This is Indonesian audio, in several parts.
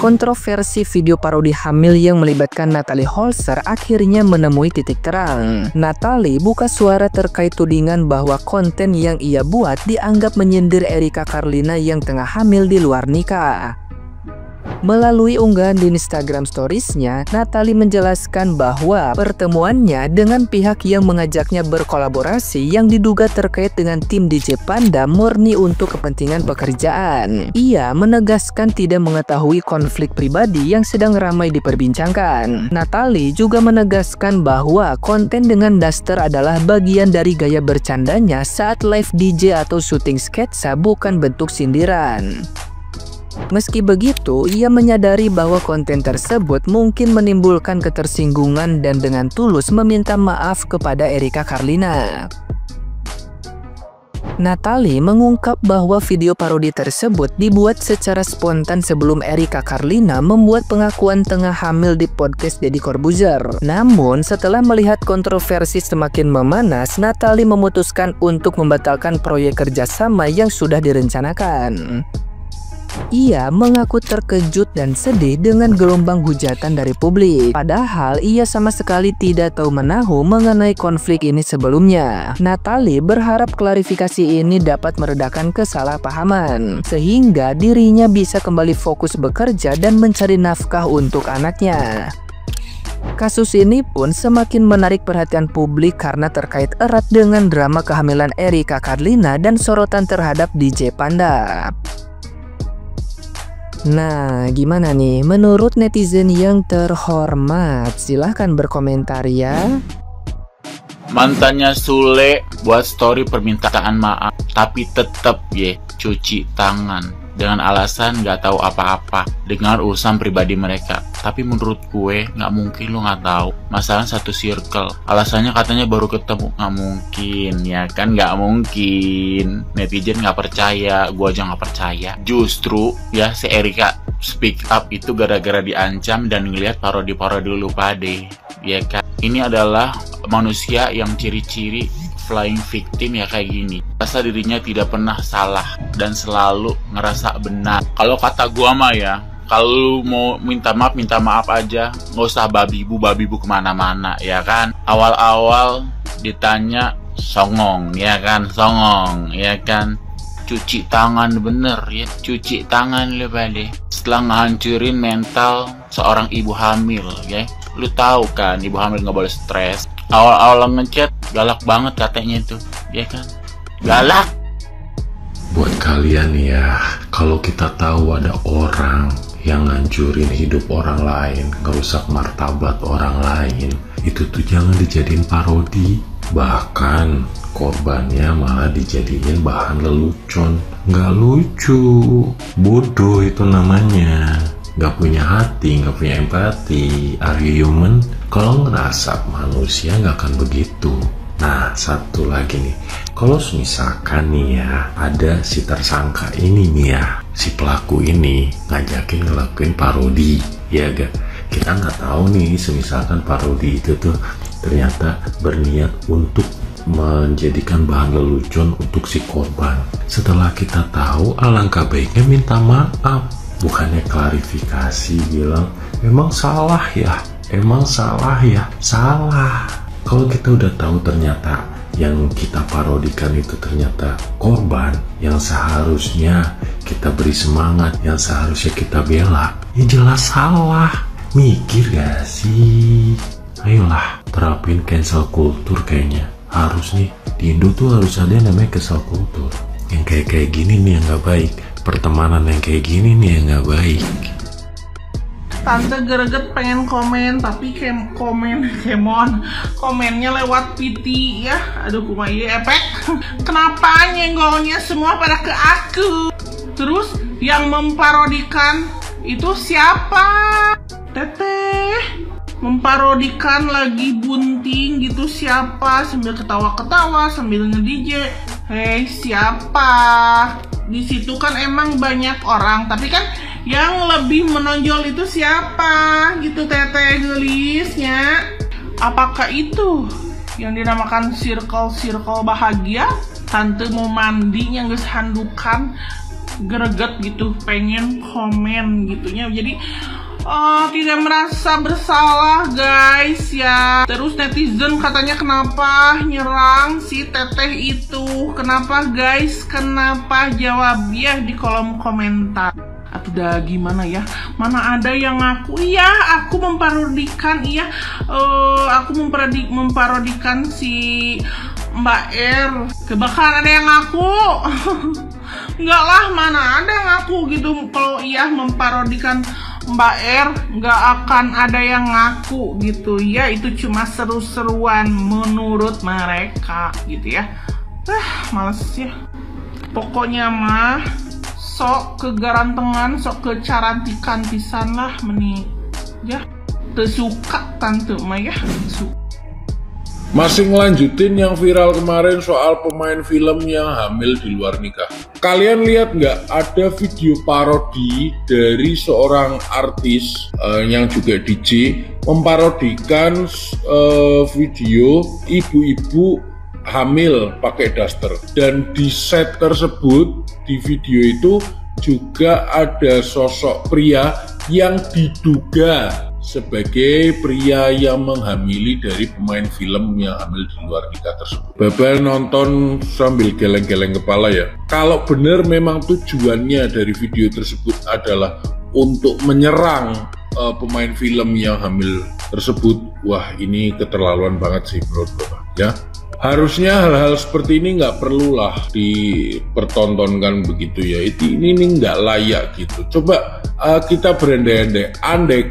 kontroversi video parodi hamil yang melibatkan Natalie Holzer akhirnya menemui titik terang. Natalie buka suara terkait tudingan bahwa konten yang ia buat dianggap menyindir Erika Carlina yang tengah hamil di luar nikah. Melalui unggahan di Instagram Stories-nya, Natalie menjelaskan bahwa pertemuannya dengan pihak yang mengajaknya berkolaborasi yang diduga terkait dengan tim DJ Panda murni untuk kepentingan pekerjaan. Ia menegaskan tidak mengetahui konflik pribadi yang sedang ramai diperbincangkan. Natalie juga menegaskan bahwa konten dengan daster adalah bagian dari gaya bercandanya saat live DJ atau syuting sketsa, bukan bentuk sindiran. Meski begitu, ia menyadari bahwa konten tersebut mungkin menimbulkan ketersinggungan dan dengan tulus meminta maaf kepada Erika Carlina. Natalie mengungkap bahwa video parodi tersebut dibuat secara spontan sebelum Erika Carlina membuat pengakuan tengah hamil di podcast Deddy Corbuzier. Namun, setelah melihat kontroversi semakin memanas, Natalie memutuskan untuk membatalkan proyek kerjasama yang sudah direncanakan. Ia mengaku terkejut dan sedih dengan gelombang hujatan dari publik. Padahal ia sama sekali tidak tahu menahu mengenai konflik ini sebelumnya. Natalie berharap klarifikasi ini dapat meredakan kesalahpahaman, sehingga dirinya bisa kembali fokus bekerja dan mencari nafkah untuk anaknya. Kasus ini pun semakin menarik perhatian publik karena terkait erat dengan drama kehamilan Erika Carlina dan sorotan terhadap DJ Panda. Nah, gimana nih menurut netizen yang terhormat? Silahkan berkomentar ya. Mantannya Sule buat story permintaan maaf, tapi tetap cuci tangan dengan alasan nggak tahu apa-apa dengan urusan pribadi mereka. Tapi menurut gue nggak mungkin lo nggak tahu. Masalah satu circle. Alasannya katanya baru ketemu. Nggak mungkin ya kan, nggak mungkin. Netizen nggak percaya, gue aja nggak percaya. Justru ya si Erika speak up itu gara-gara diancam dan ngelihat parodi-parodi lu pade. Ya kan. Ini adalah manusia yang ciri-ciri flying victim ya kayak gini. Rasa dirinya tidak pernah salah dan selalu ngerasa benar. Kalau kata gua mah ya, kalau lu mau minta maaf aja, nggak usah babi bu kemana-mana ya kan. Awal-awal ditanya songong ya kan, cuci tangan bener ya, cuci tangan lu pada. Setelah ngehancurin mental seorang ibu hamil ya, lu tahu kan ibu hamil nggak boleh stres. Awal-awal ngechat galak banget katanya itu, ya kan? Galak. Buat kalian ya, kalau kita tahu ada orang yang ngancurin hidup orang lain, ngerusak martabat orang lain, itu tuh jangan dijadiin parodi. Bahkan korbannya malah dijadiin bahan lelucon. Nggak lucu, bodoh itu namanya. Nggak punya hati, nggak punya empati. Are you human? Kalau ngerasa manusia nggak akan begitu. Nah, satu lagi nih, kalau misalkan nih ya, ada si tersangka ini nih ya, si pelaku ini ngajakin ngelakuin parodi, ya gak? Kita nggak tahu nih, misalkan parodi itu tuh ternyata berniat untuk menjadikan bahan lelucon untuk si korban. Setelah kita tahu, alangkah baiknya minta maaf. Bukannya klarifikasi bilang, emang salah ya, salah. Kalau kita udah tahu ternyata yang kita parodikan itu ternyata korban yang seharusnya kita beri semangat, yang seharusnya kita bela, ya jelas salah. Mikir gak sih? Ayolah, terapin cancel culture kayaknya. Harus nih, di Indo tuh harus ada yang namanya cancel culture. Yang kayak gini nih yang gak baik. Pertemanan yang kayak gini nih yang gak baik. Tante greget pengen komen, tapi komennya lewat PT ya. Aduh kumaha ieu efek. Kenapa nyenggolnya semua pada ke aku? Terus yang memparodikan itu siapa? Teteh memparodikan lagi bunting gitu siapa? Sambil ketawa-ketawa sambil nge-DJ. Hei, siapa? Di situ kan emang banyak orang, tapi kan yang lebih menonjol itu siapa? Gitu teteh gelisnya. Apakah itu yang dinamakan circle bahagia? Tante mau mandi yang geus handukan, greget gitu, pengen komen gitunya. Jadi tidak merasa bersalah guys ya. Terus netizen katanya kenapa nyerang si teteh itu, kenapa guys, kenapa, jawab ya di kolom komentar. Atau udah gimana ya, mana ada yang ngaku iya aku memparodikan, iya aku memparodikan si Mbak R. Kebakaran ada yang ngaku. Enggak lah, mana ada ngaku gitu. Kalau iya memparodikan Mbak R, nggak akan ada yang ngaku gitu ya. Itu cuma seru-seruan menurut mereka gitu ya. Males ya. Pokoknya mah sok kegarantengan, sok kecarantikan pisan lah meni ya. Tersuka tante mah ya. Masih ngelanjutin yang viral kemarin soal pemain film yang hamil di luar nikah. Kalian lihat nggak ada video parodi dari seorang artis yang juga DJ memparodikan video ibu-ibu hamil pakai daster. Dan di set tersebut, di video itu juga ada sosok pria yang diduga sebagai pria yang menghamili dari pemain film yang hamil di luar nikah tersebut. Baba nonton sambil geleng-geleng kepala ya. Kalau benar memang tujuannya dari video tersebut adalah untuk menyerang pemain film yang hamil tersebut, wah ini keterlaluan banget sih menurut Baba ya. Harusnya hal-hal seperti ini nggak perlulah dipertontonkan begitu ya. Ini nggak layak gitu. Coba kita berandai-andai, andai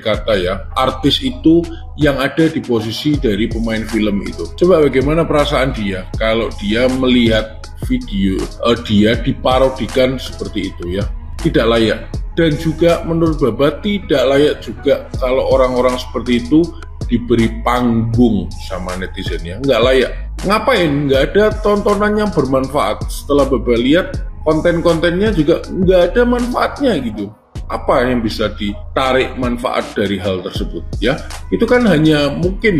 kata ya, artis itu yang ada di posisi dari pemain film itu. Coba bagaimana perasaan dia kalau dia melihat video dia diparodikan seperti itu ya. Tidak layak. Dan juga menurut Baba tidak layak juga kalau orang-orang seperti itu diberi panggung sama netizen ya, nggak layak. Ngapain? Nggak ada tontonan yang bermanfaat. Setelah Baba lihat konten-kontennya juga nggak ada manfaatnya gitu. Apa yang bisa ditarik manfaat dari hal tersebut ya? Itu kan hanya mungkin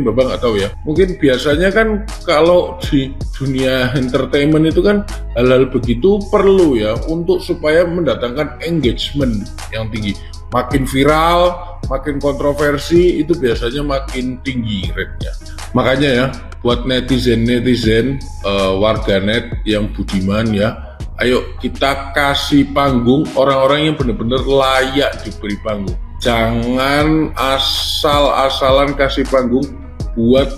Baba nggak tahu ya. Mungkin biasanya kan kalau di dunia entertainment itu kan hal-hal begitu perlu ya untuk supaya mendatangkan engagement yang tinggi. Makin viral, makin kontroversi, itu biasanya makin tinggi rate-nya. Makanya ya, buat netizen warganet yang budiman ya, ayo kita kasih panggung orang-orang yang benar-benar layak diberi panggung. Jangan asal-asalan kasih panggung buat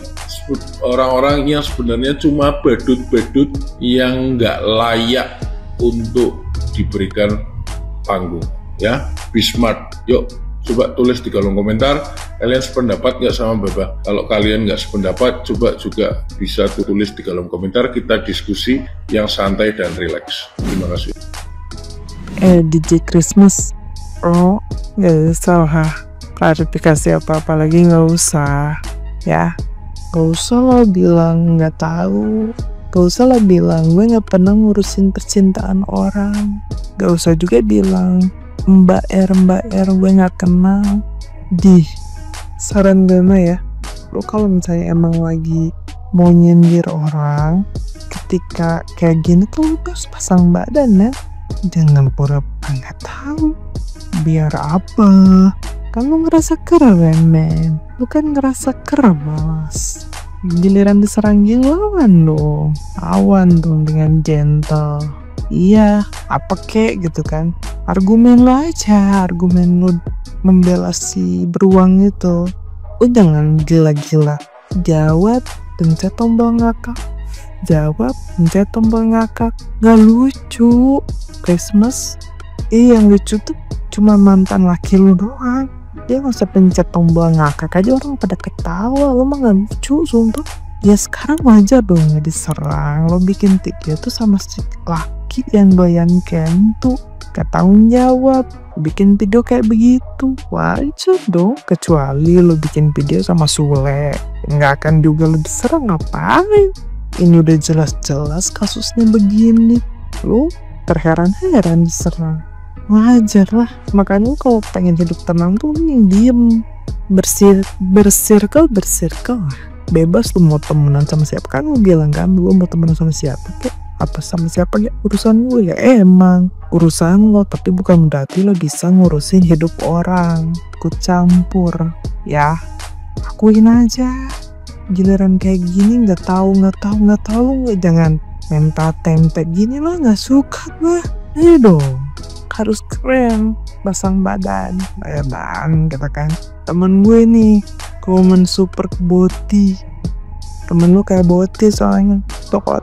orang-orang yang sebenarnya cuma badut-badut yang nggak layak untuk diberikan panggung. Ya, be smart. Yuk, coba tulis di kolom komentar kalian sependapat nggak sama Baba. Kalau kalian nggak sependapat, coba juga bisa tulis di kolom komentar, kita diskusi yang santai dan rileks. Terima kasih. DJ Christmas, nggak usah klarifikasi apa-apa lagi, nggak usah ya. Nggak usah lo bilang nggak tahu, nggak usah lo bilang gue nggak pernah ngurusin percintaan orang, nggak usah juga bilang Mbak R gue gak kenal. Saran gue mah ya, lo kalau misalnya emang lagi mau nyindir orang ketika kayak gini tuh lo harus pasang badan ya. Jangan pura-pura gak tahu. Biar apa? Kan lo ngerasa keren men. Lo kan ngerasa keren bos. Giliran diserang lawan dong. Lawan dong dengan gentle. Iya, apa kek gitu kan. Argumen lo aja, argumen lo membela si beruang itu. Jangan gila-gila. Jawab, pencet tombol ngakak. Jawab, pencet tombol ngakak. Gak lucu. Christmas, yang lucu tuh cuma mantan laki lu doang. Dia gak usah pencet tombol ngakak aja, orang pada ketawa. Lo mah gak lucu, sumpah. Ya sekarang wajar dong gak diserang. Lo bikin video tuh sama si laki yang doyan kentu, gak tanggung jawab, bikin video kayak begitu, wajar dong. Kecuali lo bikin video sama Sule, nggak akan juga lo diserang. Ngapain? Ini udah jelas-jelas kasusnya begini, lo terheran-heran diserang. Wajar lah. Makanya kalau pengen hidup tenang tuh mending diem, bersirkel bebas. Lo mau temenan sama siapa, kan lo bilang kan lo mau temenan sama siapa kek. Apa sama siapa ya urusan gue ya, emang urusan lo, tapi bukan berarti lo bisa ngurusin hidup orang. Ikut campur ya, akuin aja. Giliran kayak gini nggak tahu nggak, jangan minta tempe gini, lo nggak suka gue. Ayo dong, harus keren, pasang badan kata kan temen gue nih, komen super boti. Temen lu kayak boti soalnya, tokot.